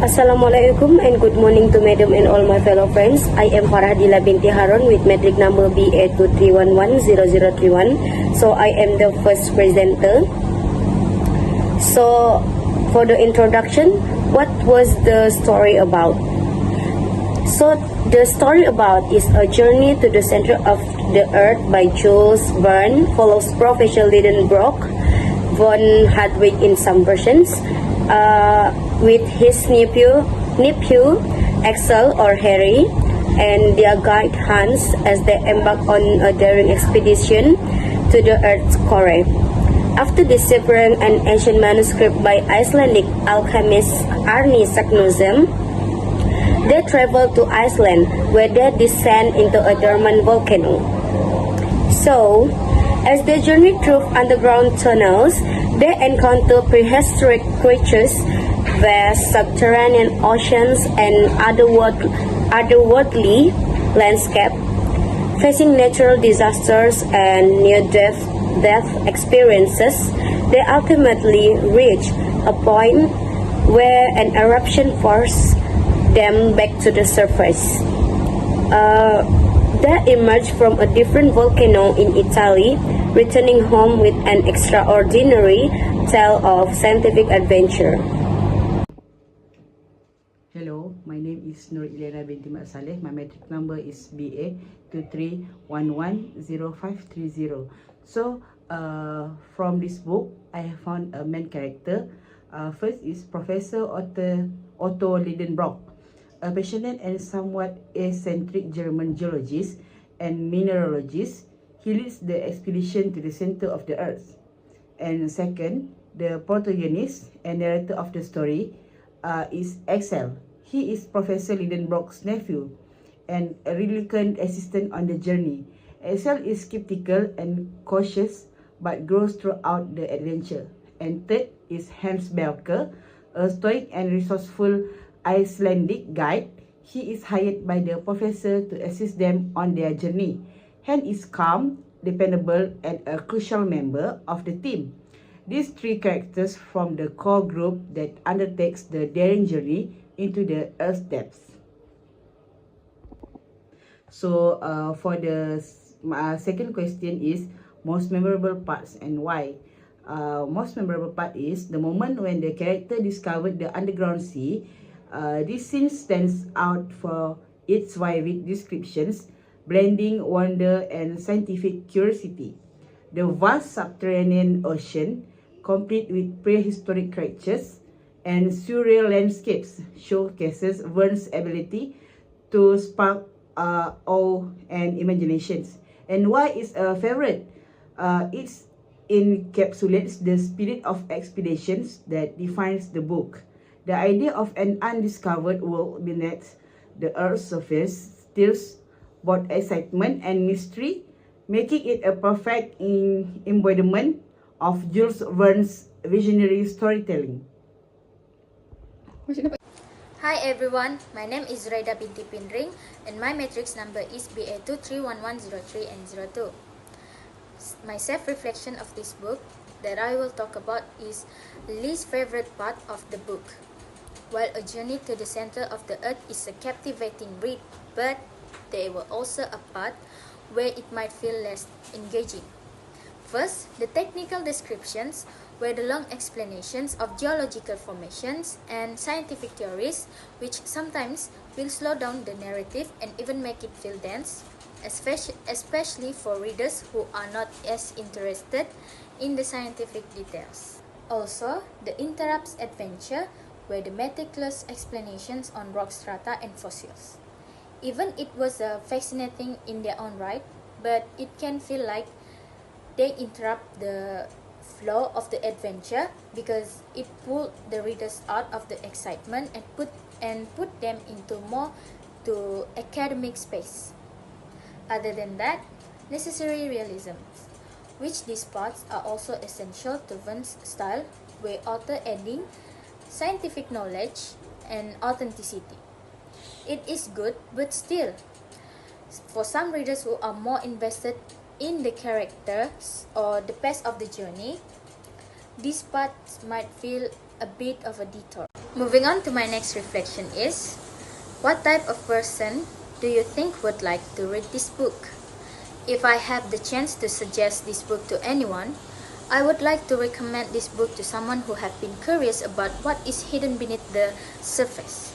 Assalamualaikum and good morning to Madam and all my fellow friends. I am FARAHDILA binti HARON with metric number BA23110031. So I am the first presenter. So for the introduction, what was the story about? So the story about is a journey to the center of the earth by Jules Verne, follows Professor Lidenbrock von Hadwig in some versions, with his nephew Axel or Harry and their guide Hans as they embark on a daring expedition to the Earth's core. After deciphering an ancient manuscript by Icelandic alchemist Árni Magnússon, they travel to Iceland, where they descend into a dormant volcano. So, as they journey through underground tunnels, they encounter prehistoric creatures, vast subterranean oceans, and otherworldly landscape. Facing natural disasters and near-death experiences, they ultimately reach a point where an eruption forces them back to the surface. They emerge from a different volcano in Italy, returning home with an extraordinary tale of scientific adventure. Hello, my name is ILYANA binti SALLEH. My metric number is BA23110530. So, from this book, I have found a main character. First is Professor Otto Lidenbrock, a passionate and somewhat eccentric German geologist and mineralogist. He leads the expedition to the center of the earth. And second, the protagonist and narrator of the story is Axel. He is Professor Lidenbrock's nephew and a reluctant assistant on the journey. Axel is skeptical and cautious but grows throughout the adventure. And third is Hans Belker, a stoic and resourceful Icelandic guide. He is hired by the professor to assist them on their journey. Hans is calm, dependable, and a crucial member of the team. These three characters form the core group that undertakes the daring journey into the Earth's depths. So, for the second question is most memorable parts and why. Most memorable part is the moment when the character discovered the underground sea. This scene stands out for its vivid descriptions, blending wonder and scientific curiosity. The vast subterranean ocean, complete with prehistoric creatures and surreal landscapes, showcases Verne's ability to spark awe and imaginations. And why is a favorite? It encapsulates the spirit of expeditions that defines the book. The idea of an undiscovered world beneath the Earth's surface stirs both excitement and mystery, making it a perfect embodiment of Jules Verne's visionary storytelling. Hi everyone, my name is ZURAIDAH binti Pinring and my matrix number is BA231103 and 02. My self-reflection of this book that I will talk about is the least favorite part of the book. While A Journey to the Center of the Earth is a captivating read, but there were also a part where it might feel less engaging. First, the technical descriptions were the long explanations of geological formations and scientific theories, which sometimes will slow down the narrative and even make it feel dense, especially for readers who are not as interested in the scientific details. Also, the interrupts adventure were the meticulous explanations on rock strata and fossils. Even it was fascinating in their own right, but it can feel like they interrupt the flow of the adventure because it pulled the readers out of the excitement and put them into more to academic space. Other than that, necessary realism, which these parts are also essential to Verne's style, where author adding scientific knowledge and authenticity. It is good, but still, for some readers who are more invested in the characters or the pace of the journey, these parts might feel a bit of a detour. Moving on to my next reflection is, what type of person do you think would like to read this book? If I have the chance to suggest this book to anyone, I would like to recommend this book to someone who have been curious about what is hidden beneath the surface.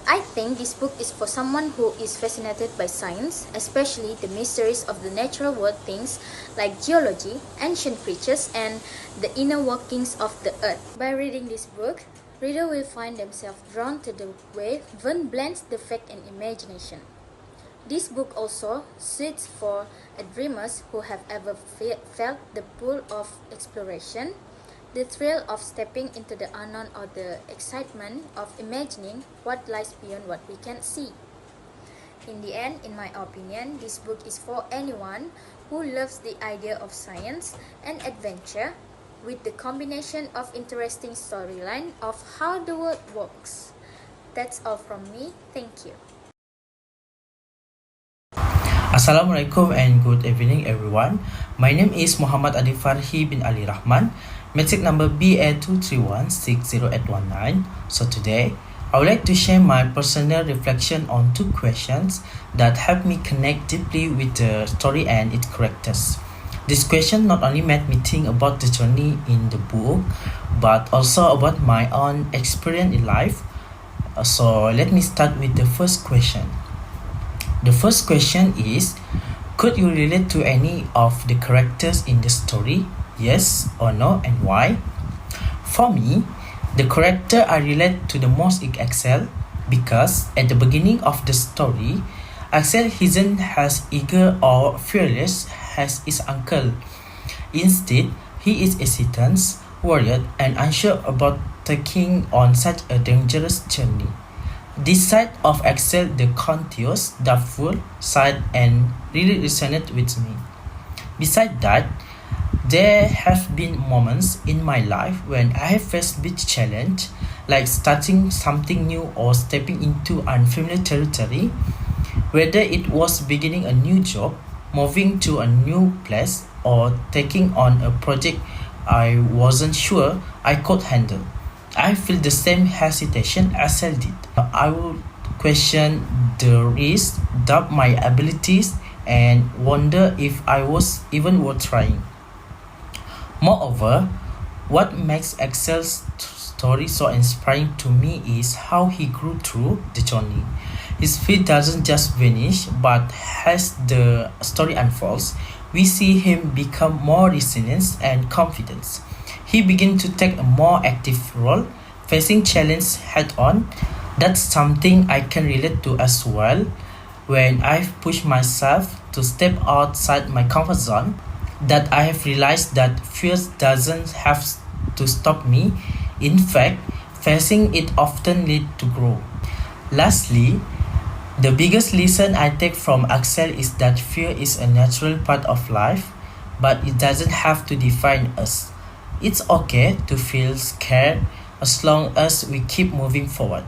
I think this book is for someone who is fascinated by science, especially the mysteries of the natural world, things like geology, ancient creatures, and the inner workings of the earth. By reading this book, reader will find themselves drawn to the way Vern blends the fact and imagination. This book also suits for dreamers who have ever felt the pull of exploration, the thrill of stepping into the unknown, or the excitement of imagining what lies beyond what we can see. In the end, in my opinion, this book is for anyone who loves the idea of science and adventure, with the combination of interesting storyline of how the world works. That's all from me. Thank you. Assalamualaikum and good evening everyone. My name is Muhammad ADIB FARHI bin Ali RAHMAN, metric number BA231608819. So today, I would like to share my personal reflection on two questions that help me connect deeply with the story and its characters. This question not only made me think about the journey in the book, but also about my own experience in life. So let me start with the first question. The first question is, could you relate to any of the characters in the story? Yes or no, and why? For me, the character I relate to the most is Axel, because at the beginning of the story, Axel isn't as eager or fearless as his uncle. Instead, he is hesitant, worried, and unsure about taking on such a dangerous journey. This side of Axel, the conscious, doubtful side, and really resonated with me. Besides that, there have been moments in my life when I have faced big challenge, like starting something new or stepping into unfamiliar territory. Whether it was beginning a new job, moving to a new place, or taking on a project I wasn't sure I could handle, I feel the same hesitation as I did. I would question the risk, doubt my abilities, and wonder if I was even worth trying. Moreover, what makes Axel's story so inspiring to me is how he grew through the journey. His fear doesn't just vanish, but as the story unfolds, we see him become more resilient and confident. He began to take a more active role, facing challenges head-on. That's something I can relate to as well. When I've pushed myself to step outside my comfort zone, that I have realized that fear doesn't have to stop me. In fact, facing it often leads to grow. Lastly, the biggest lesson I take from Axel is that fear is a natural part of life, but it doesn't have to define us. It's okay to feel scared as long as we keep moving forward.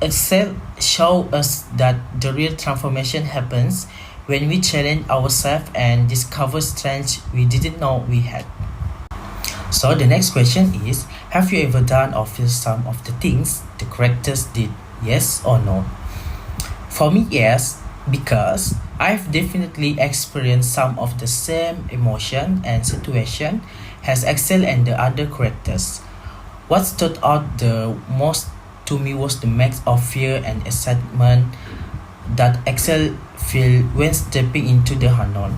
Axel shows us that the real transformation happens when we challenge ourselves and discover strength we didn't know we had. So the next question is, have you ever done or feel some of the things the characters did? Yes or no? For me, yes, because I've definitely experienced some of the same emotion and situation as Axel and the other characters. What stood out the most to me was the mix of fear and excitement that Axel felt when stepping into the unknown.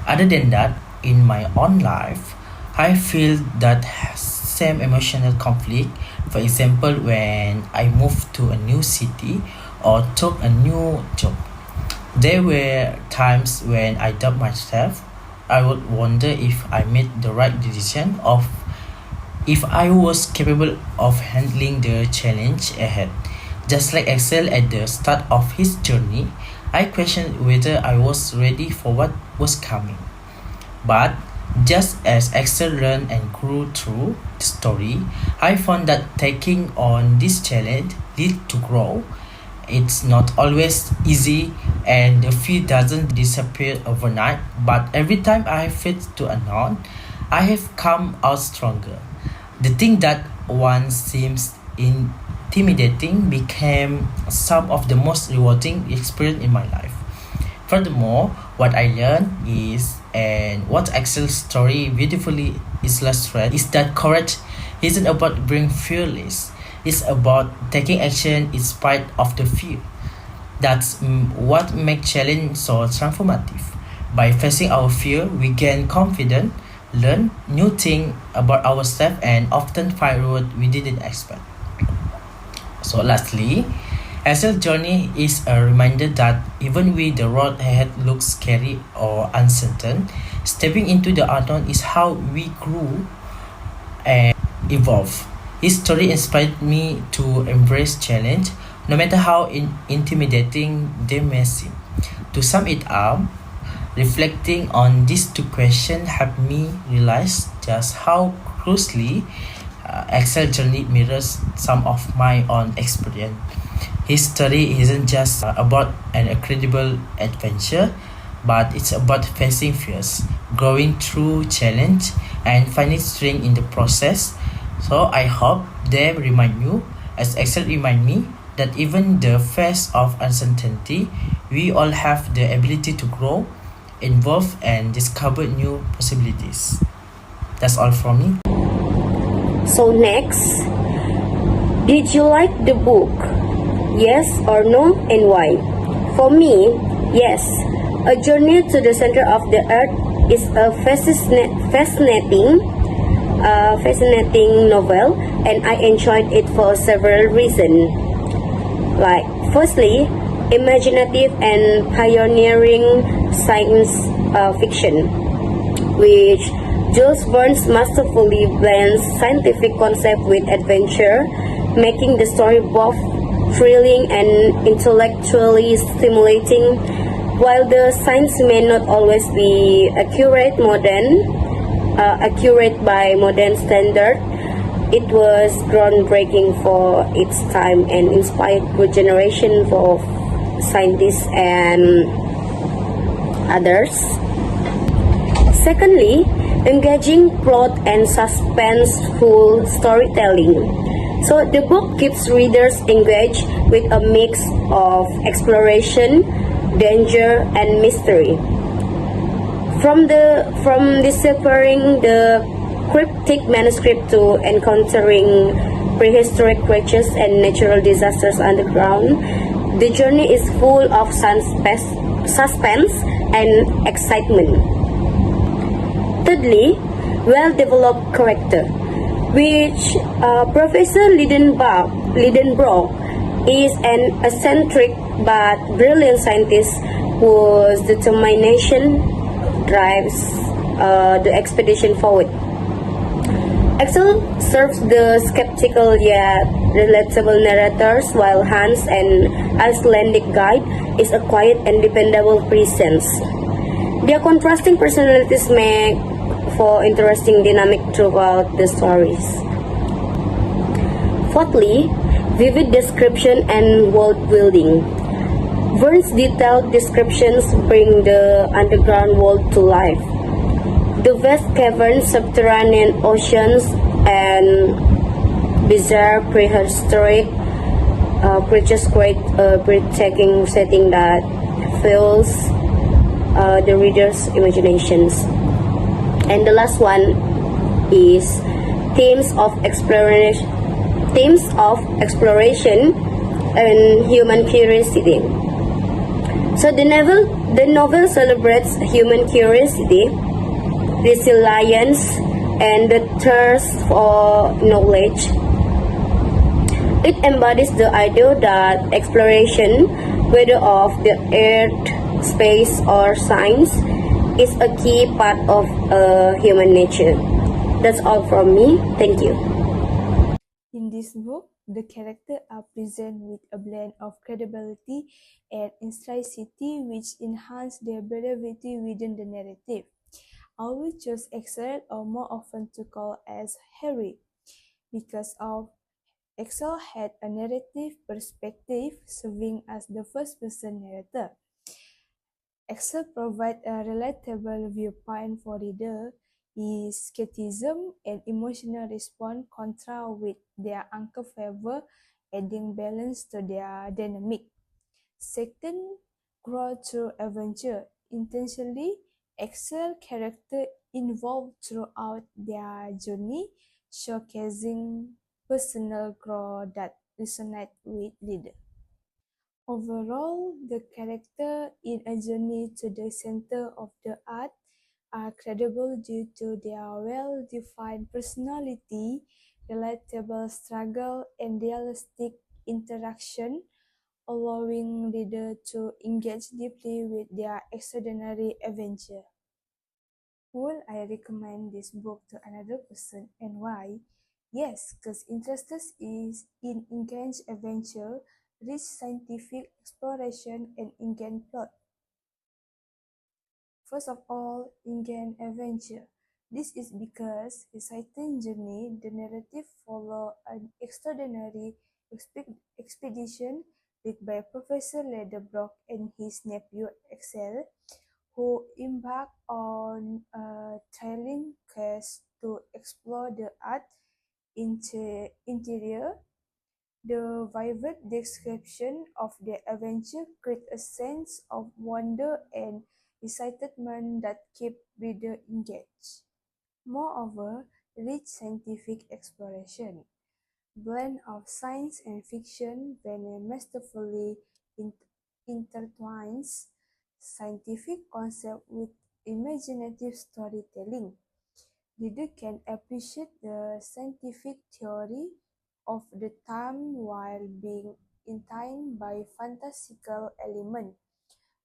Other than that, in my own life, I feel that same emotional conflict. For example, when I moved to a new city or took a new job. There were times when I doubt myself. I would wonder if I made the right decision, or if I was capable of handling the challenge ahead. Just like Axel at the start of his journey, I questioned whether I was ready for what was coming. But just as Axel learned and grew through the story, I found that taking on this challenge leads to grow. It's not always easy, and the fear doesn't disappear overnight, but every time I face to unknown, I have come out stronger. The thing that once seems intimidating became some of the most rewarding experience in my life. Furthermore, what I learned is, and what Excel's story beautifully illustrates, is that courage isn't about being fearless. It's about taking action in spite of the fear. That's what makes challenge so transformative. By facing our fear, we gain confidence, learn new things about ourselves, and often find what we didn't expect. So lastly, Excel's journey is a reminder that even when the road ahead looks scary or uncertain, stepping into the unknown is how we grow and evolve. His story inspired me to embrace challenge, no matter how intimidating they may seem. To sum it up, reflecting on these two questions helped me realize just how closely Excel journey mirrors some of my own experience. His story isn't just about an incredible adventure, but it's about facing fears, growing through challenge, and finding strength in the process. So I hope they remind you, as Excel remind me, that even the face of uncertainty, we all have the ability to grow, evolve, and discover new possibilities. That's all from me. So next, did you like the book? Yes or no, and why? For me, yes. A Journey to the Center of the Earth is a fascinating novel, and I enjoyed it for several reasons. Like, firstly, imaginative and pioneering science fiction, which Jules Verne's masterfully blends scientific concept with adventure, making the story both thrilling and intellectually stimulating. While the science may not always be accurate by modern standard, it was groundbreaking for its time and inspired good generation of scientists and others. Secondly, engaging plot and suspenseful storytelling. So the book keeps readers engaged with a mix of exploration, danger, and mystery. From deciphering the cryptic manuscript to encountering prehistoric creatures and natural disasters underground, the journey is full of suspense and excitement. Thirdly, well-developed character, which Professor Lidenbrock is an eccentric but brilliant scientist whose determination drives the expedition forward. Axel serves the skeptical yet relatable narrators, while Hans, an Icelandic guide, is a quiet and dependable presence. Their contrasting personalities make for interesting dynamic throughout the stories. Fourthly, vivid description and world building. Verne's detailed descriptions bring the underground world to life. The vast caverns, subterranean oceans, and bizarre prehistoric creatures create a breathtaking setting that fills the reader's imaginations. And the last one is themes of exploration and human curiosity. So the novel celebrates human curiosity, resilience, and the thirst for knowledge. It embodies the idea that exploration, whether of the earth, space, or science, is a key part of human nature. That's all from me. Thank you. In this book, the characters are presented with a blend of credibility and intricacy which enhance their believability within the narrative. I will choose Axel, or more often to call as Harry, because of Axel had a narrative perspective, serving as the first-person narrator. Axel provides a relatable viewpoint for reader, His skepticism and emotional response contrast with their uncle favor, adding balance to their dynamic. Second, grow through adventure. Intentionally excel character involved throughout their journey, showcasing personal growth that resonate with reader. Overall, the character in A Journey to the Center of the Earth are credible due to their well-defined personality, relatable struggle, and realistic interaction, allowing reader to engage deeply with their extraordinary adventure. Would I recommend this book to another person and why? Yes, because interested is in engaged adventure, rich scientific exploration, and engaged plot. First of all, engaged adventure. This is because exciting journey, the narrative follow an extraordinary expedition led by Professor Lederbrock and his nephew Axel, who embark on a thrilling quest to explore the Earth's interior. The vivid description of the adventure creates a sense of wonder and excitement that keep reader engaged. Moreover, rich scientific exploration, blend of science and fiction when masterfully intertwines scientific concept with imaginative storytelling. Reader can appreciate the scientific theory of the time while being entertained by fantastical elements,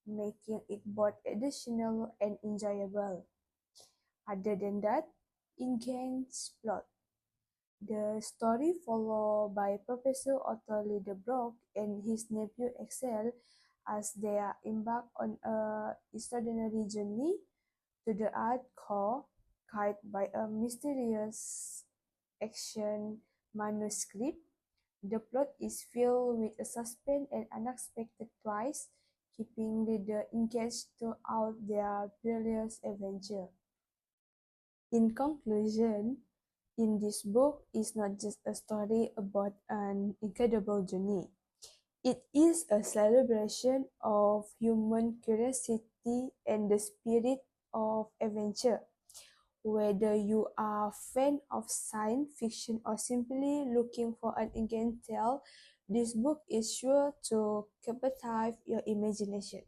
making it both additional and enjoyable. Other than that, engaged plot. The story followed by Professor Otto Lidenbrock and his nephew Axel as they embark on a extraordinary journey to the Earth core, guided by a mysterious action manuscript. The plot is filled with a suspense and unexpected twists, keeping reader engaged throughout their perilous adventure. In conclusion, in this book is not just a story about an incredible journey. It is a celebration of human curiosity and the spirit of adventure. Whether you are a fan of science fiction or simply looking for an engaging tale, this book is sure to captivate your imagination.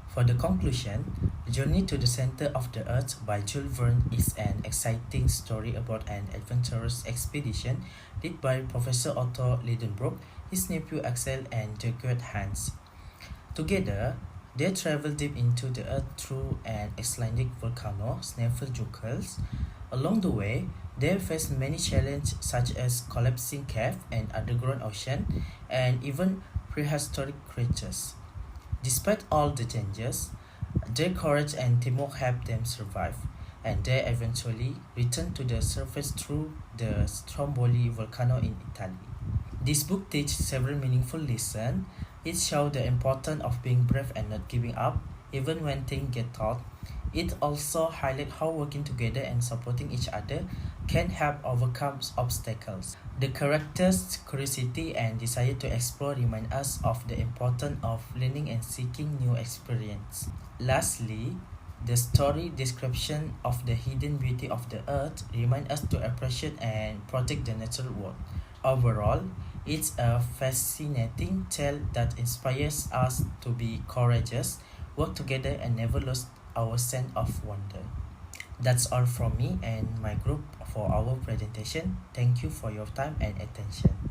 For the conclusion, Journey to the Center of the Earth by Jules Verne is an exciting story about an adventurous expedition led by Professor Otto Lidenbrock, his nephew Axel, and their great Hans. Together, they travel deep into the earth through an Icelandic volcano, Snæfellsjökull. Along the way, they face many challenges such as collapsing cave and underground ocean, and even prehistoric creatures. Despite all the dangers, their courage and teamwork help them survive, and they eventually return to the surface through the Stromboli volcano in Italy. This book teaches several meaningful lessons. It shows the importance of being brave and not giving up, even when things get tough. It also highlights how working together and supporting each other can help overcome obstacles. The characters' curiosity and desire to explore remind us of the importance of learning and seeking new experience. Lastly, the story description of the hidden beauty of the earth remind us to appreciate and protect the natural world. Overall, it's a fascinating tale that inspires us to be courageous, work together, and never lose our sense of wonder. That's all from me and my group for our presentation. Thank you for your time and attention.